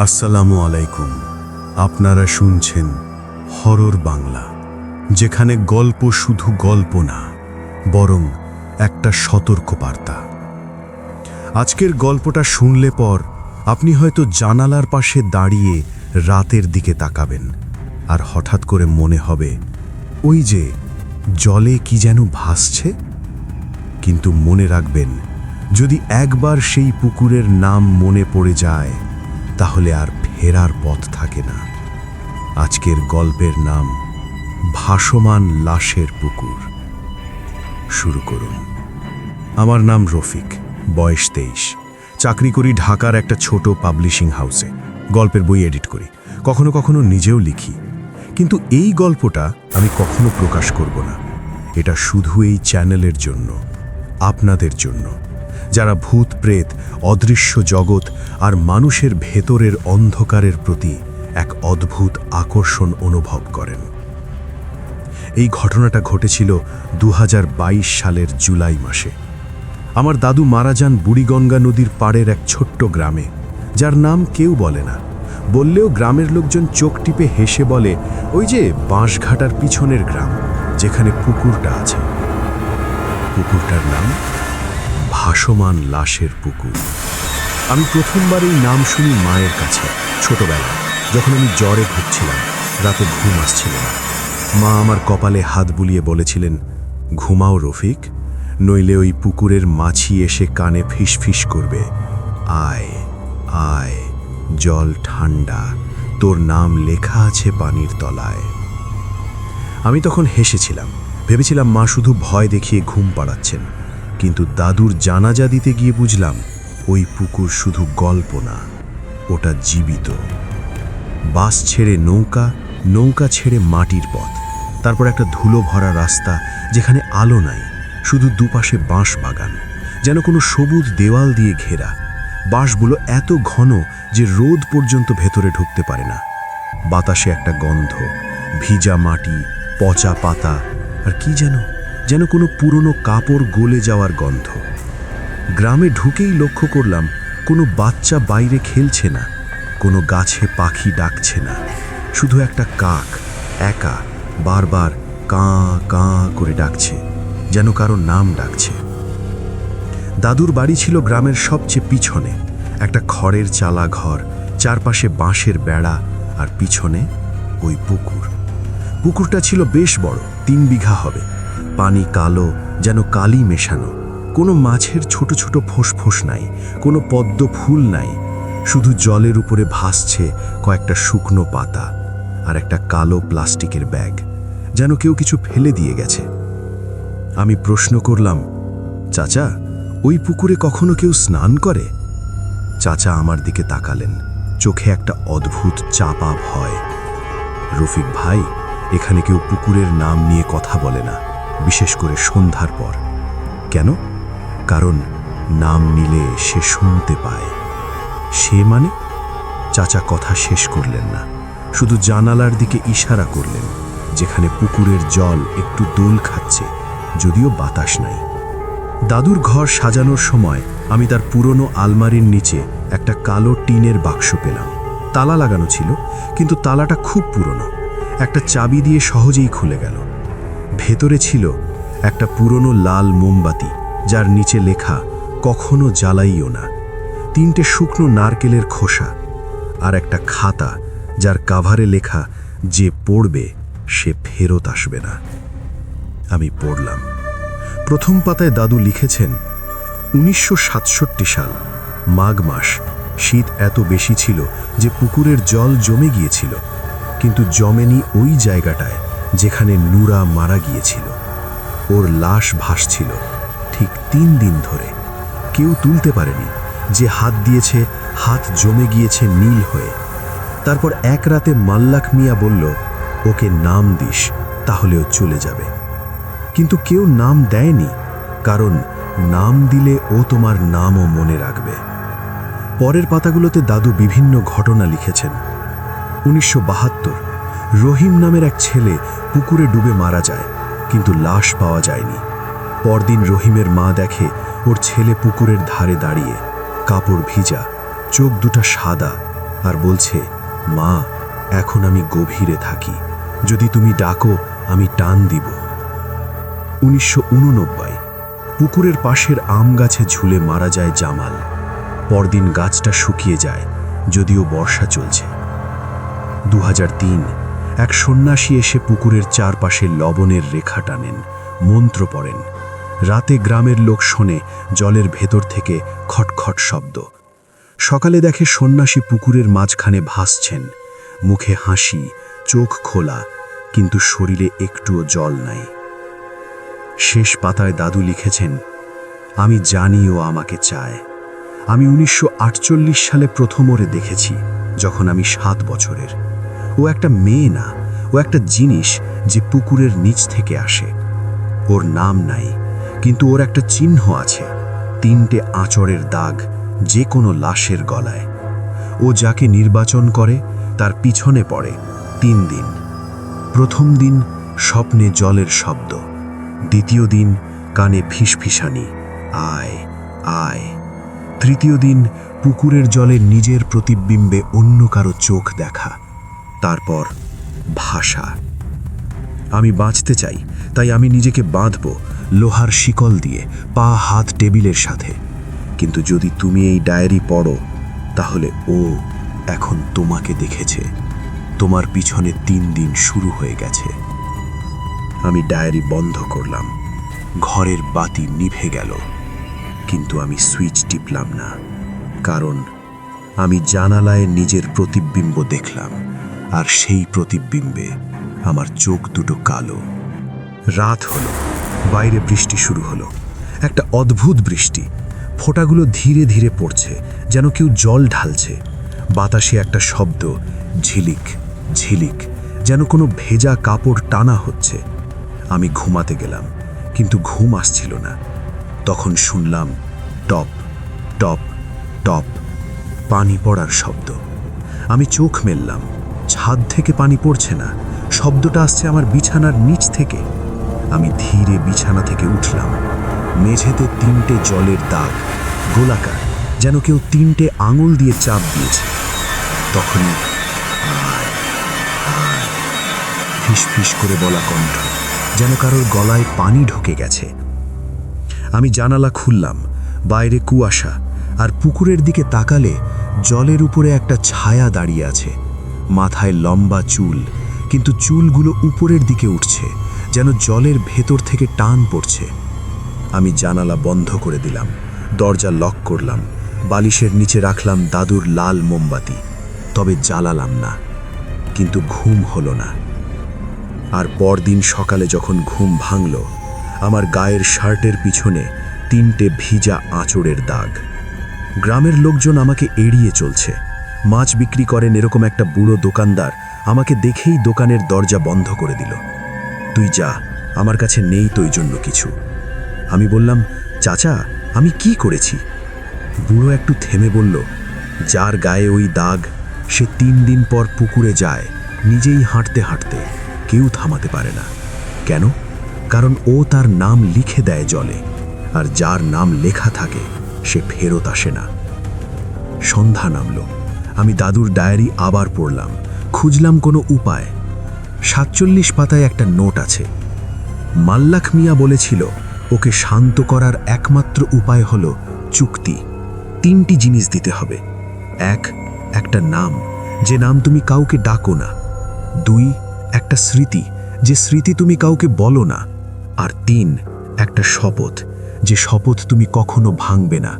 আসসালামু আলাইকুম। আপনারা শুনছেন হরর বাংলা, যেখানে গল্প শুধু গল্প না, বরং একটা সতর্কবার্তা। আজকের গল্পটা শুনলে পর আপনি হয়তো জানালার পাশে দাঁড়িয়ে রাতের দিকে তাকাবেন, আর হঠাৎ করে মনে হবে ওই যে জলে কি যেন ভাসছে। কিন্তু মনে রাখবেন, যদি একবার সেই পুকুরের নাম মনে পড়ে যায়, তাহলে আর ফেরার পথ থাকে না। আজকের গল্পের নাম ভাসমান লাশের পুকুর। শুরু করুন। আমার নাম রফিক, বয়স 23। চাকরি করি ঢাকার একটা ছোট পাবলিশিং হাউসে। গল্পের বই এডিট করি, কখনো কখনো নিজেও লিখি। কিন্তু এই গল্পটা আমি কখনো প্রকাশ করব না। এটা শুধু এই চ্যানেলের জন্য, আপনাদের জন্য, যারা ভূত প্রেত, অদৃশ্য জগৎ আর মানুষের ভেতরের অন্ধকারের প্রতি এক অদ্ভুত আকর্ষণ অনুভব করেন। এই ঘটনাটা ঘটেছিল 2022 সালের জুলাই মাসে। আমার দাদু মারা যান বুড়িগঙ্গা নদীর পাড়ের এক ছোট্ট গ্রামে, যার নাম কেউ বলে না। বললেও গ্রামের লোকজন চোখ টিপে হেসে বলে, ওই যে বাঁশঘাটার পিছনের গ্রাম, যেখানে পুকুরটা আছে। পুকুরটার নাম ভাসমান লাশের পুকুর। আমি প্রথমবার এই নাম শুনি মায়ের কাছে, ছোটবেলায়, যখন আমি জ্বরে ভুগছিলাম, রাতে ঘুম আসছিল না। মা আমার কপালে হাত বুলিয়ে বলেছিলেন, ঘুমাও রফিক, নইলে ওই পুকুরের মাছি এসে কানে ফিসফিস করবে। আয় আয়, জল ঠান্ডা, তোর নাম লেখা আছে পানির তলায়। আমি তখন হেসেছিলাম, ভেবেছিলাম মা শুধু ভয় দেখিয়ে ঘুম পাড়াচ্ছেন। কিন্তু দাদুর জানাজা দিতে গিয়ে বুঝলাম, ওই পুকুর শুধু গল্প না, ওটা জীবিত। বাস ছেড়ে নৌকা, নৌকা ছেড়ে মাটির পথ, তারপর একটা ধুলো ভরা রাস্তা, যেখানে আলো নাই, শুধু দুপাশে বাঁশ বাগান, যেন কোনো সবুজ দেওয়াল দিয়ে ঘেরা। বাঁশগুলো এত ঘন যে রোদ পর্যন্ত ভেতরে ঢুকতে পারে না। বাতাসে একটা গন্ধ, ভিজা মাটি, পচা পাতা, আর কি যেন কোনো পুরনো কাপড় গলে যাওয়ার গন্ধ। গ্রামে ঢুকেই লক্ষ্য করলাম, কোনো বাচ্চা বাইরে খেলছে না, কোনো গাছে পাখি ডাকছে না, শুধু একটা কাক একা বারবার কাঁ কাঁ করে ডাকছে, যেন কারো নাম ডাকছে। দাদুর বাড়ি ছিল গ্রামের সবচেয়ে পিছনে, একটা খড়ের চালা ঘর, চারপাশে বাঁশের বেড়া, আর পিছনে ওই পুকুর। পুকুরটা ছিল বেশ বড়, 3 বিঘা হবে। পানি কালো, যেন কালি মেশানো। কোনো মাছের ছোট ছোট ফোঁস নাই, কোনো পদ্ম ফুল নাই, শুধু জলের উপরে ভাসছে কয়েকটা শুকনো পাতা আর একটা কালো প্লাস্টিকের ব্যাগ, যেন কেউ কিছু ফেলে দিয়ে গেছে। আমি প্রশ্ন করলাম, চাচা, ওই পুকুরে কখনো কেউ স্নান করে? চাচা আমার দিকে তাকালেন, চোখে একটা অদ্ভুত চাপা ভয়। রফিক ভাই, এখানে কেউ পুকুরের নাম নিয়ে কথা বলে না, বিশেষ করে সন্ধ্যার পর। কেন? কারণ নাম নিলে সে শুনতে পায়। সে মানে? চাচা কথা শেষ করলেন না, শুধু জানালার দিকে ইশারা করলেন, যেখানে পুকুরের জল একটু দোল খাচ্ছে, যদিও বাতাস নাই। দাদুর ঘর সাজানোর সময় আমি তার পুরনো আলমারির নিচে একটা কালো টিনের বাক্স পেলাম। তালা লাগানো ছিল, কিন্তু তালাটা খুব পুরনো, একটা চাবি দিয়ে সহজেই খুলে গেল। ভেতরে ছিল একটা পুরনো লাল মোমবাতি, যার নিচে লেখা, কখনো জ্বালাইও না। 3টে শুকনো নারকেলের খোসা, আর একটা খাতা, যার কাভারে লেখা, যে পড়বে সে ফেরত আসবে না। আমি পড়লাম। প্রথম পাতায় দাদু লিখেছেন, 1967 সাল, মাঘ মাস। শীত এত বেশি ছিল যে পুকুরের জল জমে গিয়েছিল, কিন্তু জমেনি ওই জায়গাটায় যেখানে নুরা মারা গিয়েছিল। ওর লাশ ভাসছিল ঠিক 3 দিন ধরে। কেউ তুলতে পারেনি। যে হাত দিয়েছে, হাত জমে গিয়েছে নীল হয়ে। তারপর এক রাতে মাল্লাক মিয়া বলল, ওকে নাম দিস, তাহলে ও চলে যাবে। কিন্তু কেউ নাম দেয়নি, কারণ নাম দিলে ও তোমার নামও মনে রাখবে। পরের পাতাগুলোতে দাদু বিভিন্ন ঘটনা লিখেছেন। 1972, রহিম নামের এক ছেলে পুকুরে ডুবে মারা যায়, কিন্তু লাশ পাওয়া যায়নি। পরদিন রহিমের মা দেখে ওর ছেলে পুকুরের ধারে দাঁড়িয়ে, কাপড় ভিজা, চোখ দুটা সাদা, আর বলছে, মা, এখন আমি গভীরে থাকি, যদি তুমি ডাকো আমি টান দিব। 1989 পুকুরের পাশের আম গাছে ঝুলে মারা যায় জামাল। পরদিন গাছটা শুকিয়ে যায়, যদিও বর্ষা চলছে। 2003 এক সন্ন্যাসী এসে পুকুরের চারপাশে লবণের রেখা টানেন, মন্ত্র পড়েন। রাতে গ্রামের লোক শোনে জলের ভেতর থেকে খটখট শব্দ। সকালে দেখে সন্ন্যাসী পুকুরের মাঝখানে ভাসছেন, মুখে হাসি, চোখ খোলা, কিন্তু শরীরে একটুও জল নাই। শেষ পাতায় দাদু লিখেছেন, আমি জানি ও আমাকে চায়। আমি 1948 সালে প্রথম ওরে দেখেছি, যখন আমি 7 বছরের। ও একটা মেয়ে না, ও একটা জিনিস যে পুকুরের নিচ থেকে আসে। ওর নাম নাই, কিন্তু ওর একটা চিহ্ন আছে, 3টে আঁচড়ের দাগ, যে কোনো লাশের গলায়। ও যাকে নির্বাচন করে তার পিছনে পড়ে 3 দিন। প্রথম দিন স্বপ্নে জলের শব্দ, দ্বিতীয় দিন কানে ফিসফিসানি, আয় আয়। তৃতীয় দিন পুকুরের জলে নিজের প্রতিবিম্বে অন্য কারো চোখ দেখা, তারপর ভাষা। আমি বাঁচতে চাই, তাই আমি নিজেকে বাঁধব লোহার শিকল দিয়ে, পা হাত টেবিলের সাথে। কিন্তু যদি তুমি এই ডায়েরি পড়ো, তাহলে ও এখন তোমাকে দেখেছে, তোমার পিছনে 3 দিন শুরু হয়ে গেছে। আমি ডায়েরি বন্ধ করলাম, ঘরের বাতি নিভে গেল, কিন্তু আমি সুইচ টিপলাম না, কারণ আমি জানালায় নিজের প্রতিবিম্ব দেখলাম, আর সেই প্রতিবিম্বে আমার চোখ দুটো কালো। রাত হলো, বাইরে বৃষ্টি শুরু হলো, একটা অদ্ভুত বৃষ্টি। ফোঁটাগুলো ধীরে ধীরে পড়ছে, যেন কেউ জল ঢালছে। বাতাসে একটা শব্দ, ঝিলিক ঝিলিক, যেন কোনো ভেজা কাপড় টানা হচ্ছে। আমি ঘুমাতে গেলাম, কিন্তু ঘুম আসছিল না। তখন শুনলাম টপ টপ টপ, পানি পড়ার শব্দ। আমি চোখ মেললাম, ছাদ থেকে পানি পড়ছে না, শব্দটা আসছে আমার বিছানার নিচ থেকে। আমি ধীরে বিছানা থেকে উঠলাম। মেঝেতে 3টে জলের দাগ, গোলাকার, যেন কেউ 3টে আঙুল দিয়ে চাপ দিয়েছে। তখনই ফিসফিস করে বলা কণ্ঠ, যেন কারোর গলায় পানি ঢুকে গেছে। আমি জানালা খুললাম, বাইরে কুয়াশা, আর পুকুরের দিকে তাকালে জলের উপরে একটা ছায়া দাঁড়িয়ে আছে। মাথায় লম্বা চুল, কিন্তু চুলগুলো উপরের দিকে উঠছে, যেন জলের ভেতর থেকে টান পড়ছে। আমি জানালা বন্ধ করে দিলাম, দরজা লক করলাম, বালিশের নিচে রাখলাম দাদুর লাল মোমবাতি, তবে জ্বালালাম না। কিন্তু ঘুম হলো না। আর পরদিন সকালে যখন ঘুম ভাঙল, আমার গায়ের শার্টের পিছনে 3টে ভিজা আঁচড়ের দাগ। গ্রামের লোকজন আমাকে এড়িয়ে চলছে। মাছ বিক্রি করেন এরকম একটা বুড়ো দোকানদার আমাকে দেখেই দোকানের দরজা বন্ধ করে দিল। তুই যা, আমার কাছে নেই তো এই জন্য কিছু। আমি বললাম, চাচা, আমি কি করেছি? বুড়ো একটু থেমে বলল, যার গায়ে ওই দাগ, সে 3 দিন পর পুকুরে যায়, নিজেই হাঁটতে হাঁটতে, কেউ থামাতে পারে না। কেন? কারণ ও তার নাম লিখে দেয় জলে, আর যার নাম লেখা থাকে সে ফেরত আসে না। সন্ধ্যা নামল। আমি দাদুর ডায়েরি আবার পড়লাম, খুঁজলাম কোনো উপায়। 47 পাতায় একটা নোট আছে। মাল্লাখ মিয়া বলেছিল, ওকে শান্ত করার একমাত্র উপায় হলো চুক্তি। 3টি জিনিস দিতে হবে। 1, একটা নাম, যে নাম তুমি কাউকে ডাকো না। 2, একটা স্মৃতি, যে স্মৃতি তুমি কাউকে বলো না। আর 3, একটা শপথ, যে শপথ তুমি কখনো ভাঙবে না।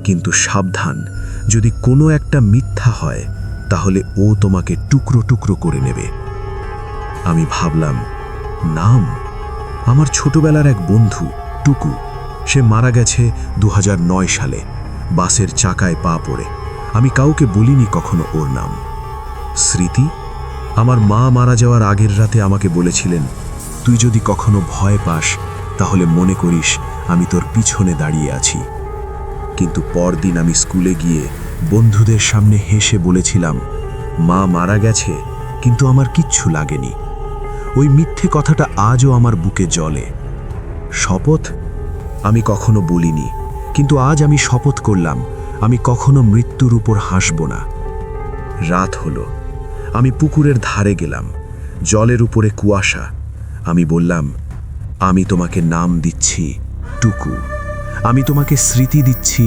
কিন্তু সাবধান, যদি কোনো একটা মিথ্যা হয়, তাহলে ও তোমাকে টুকরো টুকরো করে নেবে। আমি ভাবলাম, নাম? আমার ছোটবেলার এক বন্ধু টুকু, সে মারা গেছে 2009 সালে, বাসের চাকায় পা পড়ে। আমি কাউকে বলিনি কখনো ওর নাম। স্মৃতি? আমার মা মারা যাওয়ার আগের রাতে আমাকে বলেছিলেন, তুই যদি কখনো ভয় পাস, তাহলে মনে করিস আমি তোর পিছনে দাঁড়িয়ে আছি। কিন্তু পরদিন আমি স্কুলে গিয়ে বন্ধুদের সামনে হেসে বলেছিলাম, মা মারা গেছে, কিন্তু আমার কিচ্ছু লাগেনি। ওই মিথ্যে কথাটা আজও আমার বুকে জ্বলে। শপথ? আমি কখনো বলিনি, কিন্তু আজ আমি শপথ করলাম, আমি কখনো মৃত্যুর উপর হাসব না। রাত হলো। আমি পুকুরের ধারে গেলাম। জলের উপরে কুয়াশা। আমি বললাম, আমি তোমাকে নাম দিচ্ছি টুকু। আমি তোমাকে স্মৃতি দিচ্ছি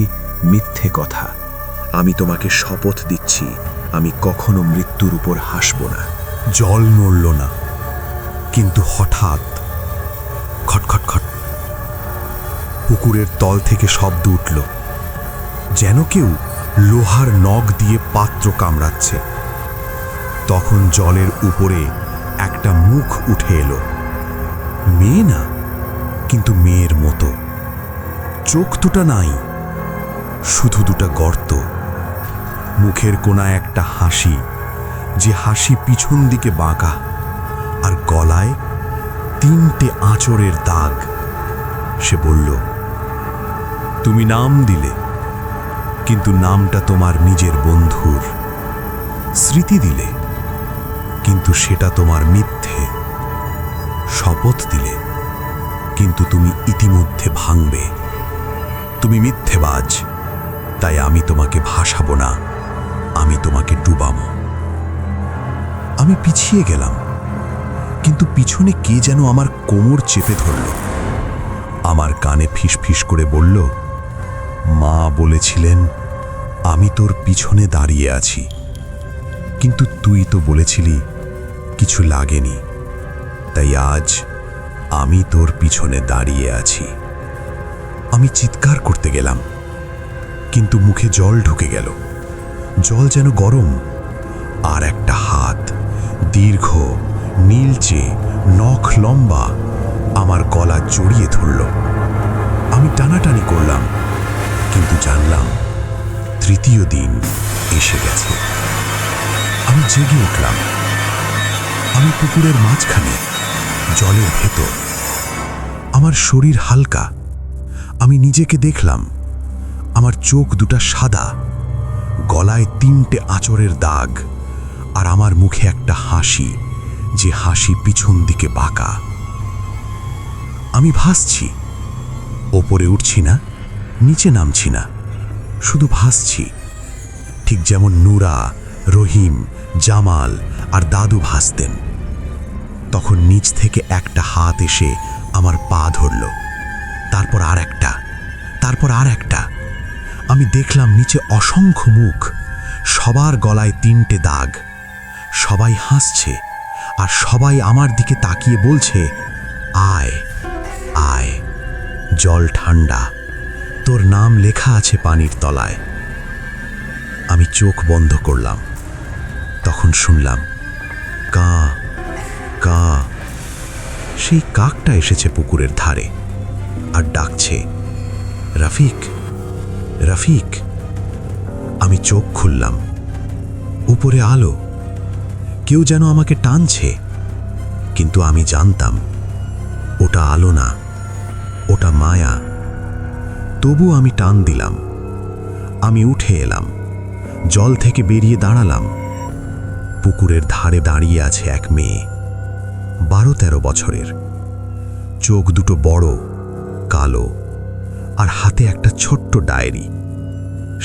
মিথ্যে কথা। আমি তোমাকে শপথ দিচ্ছি আমি কখনো মৃত্যুর উপর হাসব না। জল নড়ল না, কিন্তু হঠাৎ খটখট খট পুকুরের তল থেকে শব্দ উঠল, যেন কেউ লোহার নখ দিয়ে পাত্র কামড়াচ্ছে। তখন জলের উপরে একটা মুখ উঠে এলো। মেয়ে না, কিন্তু মেয়ের মতো। চোখ দুটা নাই, শুধু দুটা গর্ত। মুখের কোণায় একটা হাসি, যে হাসি পিছন দিকে বাঁকা, আর গলায় 3টে আঁচড়ের দাগ। সে বলল, তুমি নাম দিলে, কিন্তু নামটা তোমার নিজের বন্ধুর। স্মৃতি দিলে, কিন্তু সেটা তোমার মিথ্যে। শপথ দিলে, কিন্তু তুমি ইতিমধ্যে ভাঙবে। তুমি মিথ্যেবাজ, তাই আমি তোমাকে ভাসাবো না, আমি তোমাকে ডুবাবো। আমি পিছিয়ে গেলাম, কিন্তু পিছনে কে যেন আমার কোমর চেপে ধরল। আমার কানে ফিসফিস করে বলল, মা বলেছিলেন আমি তোর পিছনে দাঁড়িয়ে আছি, কিন্তু তুই তো বলেছিলি কিছু লাগেনি, তাই আজ আমি তোর পিছনে দাঁড়িয়ে আছি। আমি চিৎকার করতে গেলাম, কিন্তু মুখে জল ঢুকে গেল। জল যেন গরম, আর একটা হাত, দীর্ঘ, নীলচে, নখ লম্বা, আমার গলা জড়িয়ে ধরল। আমি টানাটানি করলাম, কিন্তু জানলাম তৃতীয় দিন এসে গেছে। আমি জেগে উঠলাম। আমি পুকুরের মাঝখানে, জলের ভেতর। আমার শরীর হালকা। আমি নিজেকে দেখলাম। আমার চোখ দুটা সাদা, গলায় 3টে আঁচড়ের দাগ, আর আমার মুখে একটা হাসি, যে হাসি পিছন দিকে বাঁকা। আমি ভাসছি, ওপরে উঠছি না, নিচে নামছি না, শুধু ভাসছি, ঠিক যেমন নুরা, রহিম, জামাল আর দাদু ভাসতেন। তখন নিচ থেকে একটা হাত এসে আমার পা ধরল, তারপর আর একটা, তারপর আর একটা। আমি দেখলাম নিচে অসংখ্য মুখ, সবার গলায় 3টে দাগ। সবাই হাসছে, আর সবাই আমার দিকে তাকিয়ে বলছে, আয় আয়, জল ঠান্ডা, তোর নাম লেখা আছে পানির তলায়। আমি চোখ বন্ধ করলাম। তখন শুনলাম কা কা। সেই কাকটা এসেছে পুকুরের ধারে আর ডাকছে, রফিক রফিক। আমি চোখ খুললাম। উপরে আলো, কেউ যেন আমাকে টানছে, কিন্তু আমি জানতাম ওটা আলো না, ওটা মায়া। তবু আমি টান দিলাম। আমি উঠে এলাম, জল থেকে বেরিয়ে দাঁড়ালাম। পুকুরের ধারে দাঁড়িয়ে আছে এক মেয়ে, 12-13 বছরের। চোখ দুটো বড়, কালো, আর হাতে একটা ছোট্ট ডায়েরি।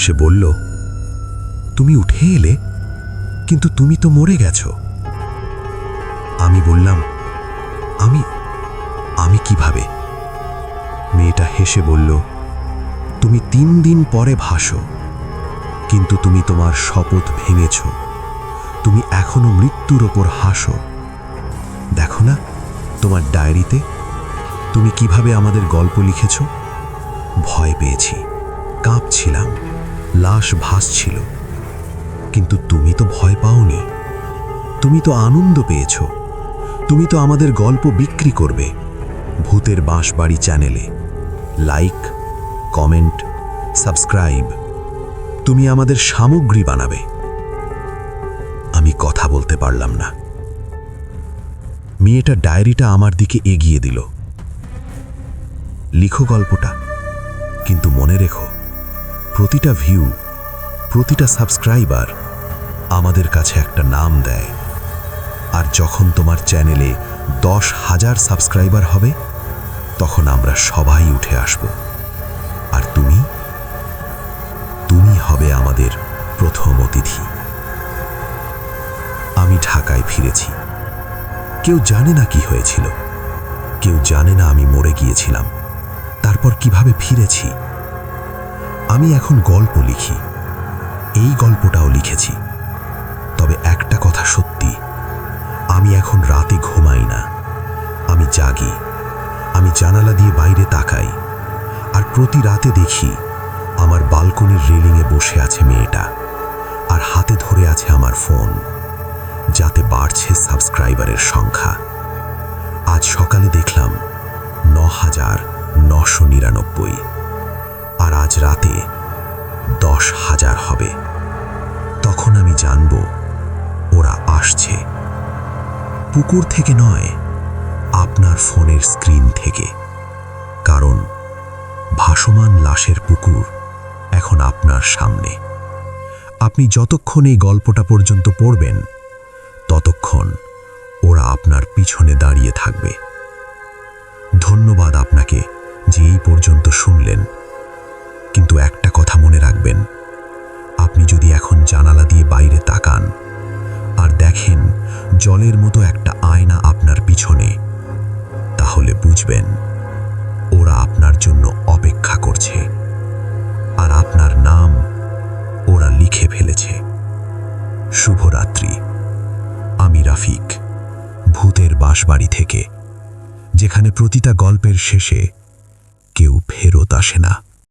সে বলল, তুমি উঠে এলে, কিন্তু তুমি তো মরে গেছো। আমি বললাম, আমি আমি কিভাবে? মেয়েটা হেসে বলল, তুমি 3 দিন পরে ভাসো, কিন্তু তুমি তোমার শপথ ভেঙেছ। তুমি এখনো মৃত্যুর ওপর হাসো। দেখো না তোমার ডায়েরিতে তুমি কিভাবে আমাদের গল্প লিখেছ। ভয় পেয়েছি, কাঁপছিলাম, লাশ ভাসছিল, কিন্তু তুমি তো ভয় পাওনি। তুমি তো আনন্দ পেয়েছ। তুমি তো আমাদের গল্প বিক্রি করবে ভূতের বাঁশবাড়ি চ্যানেলে। Like, comment, subscribe. তুমি আমাদের সামগ্রী বানাবে। আমি কথা বলতে পারলাম না। মেয়েটা ডায়েরিটা আমার দিকে এগিয়ে দিল। লিখো গল্পটা, কিন্তু মনে রেখো, প্রতিটা ভিউ, প্রতিটা সাবস্ক্রাইবার আমাদের কাছে একটা নাম দেয়। আর যখন তোমার চ্যানেলে 10,000 সাবস্ক্রাইবার হবে, তখন আমরা সবাই উঠে আসব। আর তুমি হবে আমাদের প্রথম অতিথি। আমি ঢাকায় ফিরেছি। কেউ জানে না কি হয়েছিল, কেউ জানে না আমি মরে গিয়েছিলাম, তারপর কিভাবে ফিরেছি। আমি এখন গল্প লিখি, এই গল্পটাও লিখেছি। তবে একটা কথা সত্যি, আমি এখন রাতে ঘুমাই না, আমি জাগি। আমি জানালা দিয়ে বাইরে তাকাই, আর প্রতি রাতে দেখি আমার বালকনির রেলিংয়ে বসে আছে মেয়েটা, আর হাতে ধরে আছে আমার ফোন, যাতে বাড়ছে সাবস্ক্রাইবারের সংখ্যা। আজ সকালে দেখলাম ৯,৯৯৯, আর আজ রাতে ১০,০০০ হবে। তখন আমি জানব ওরা আসছে, পুকুর থেকে নয়, আপনার ফোনের স্ক্রিন থেকে। কারণ ভাসমান লাশের পুকুর এখন আপনার সামনে। আপনি যতক্ষণ এই গল্পটা পর্যন্ত পড়বেন, ততক্ষণ ওরা আপনার পিছনে দাঁড়িয়ে থাকবে। ধন্যবাদ আপনাকে যে এই পর্যন্ত শুনলেন। কিন্তু একটা কথা মনে রাখবেন, আপনি যদি এখন জানালা দিয়ে বাইরে তাকান আর দেখেন জলের মতো একটা আয়না আপনার পিছনে, তাহলে বুঝবেন ওরা আপনার জন্য অপেক্ষা করছে, আর আপনার নাম ওরা লিখে ফেলেছে। শুভরাত্রি। আমি রাফিক, ভূতের বাসবাড়ি থেকে, যেখানে প্রতিটা গল্পের শেষে কেউ ফেরত আসে না।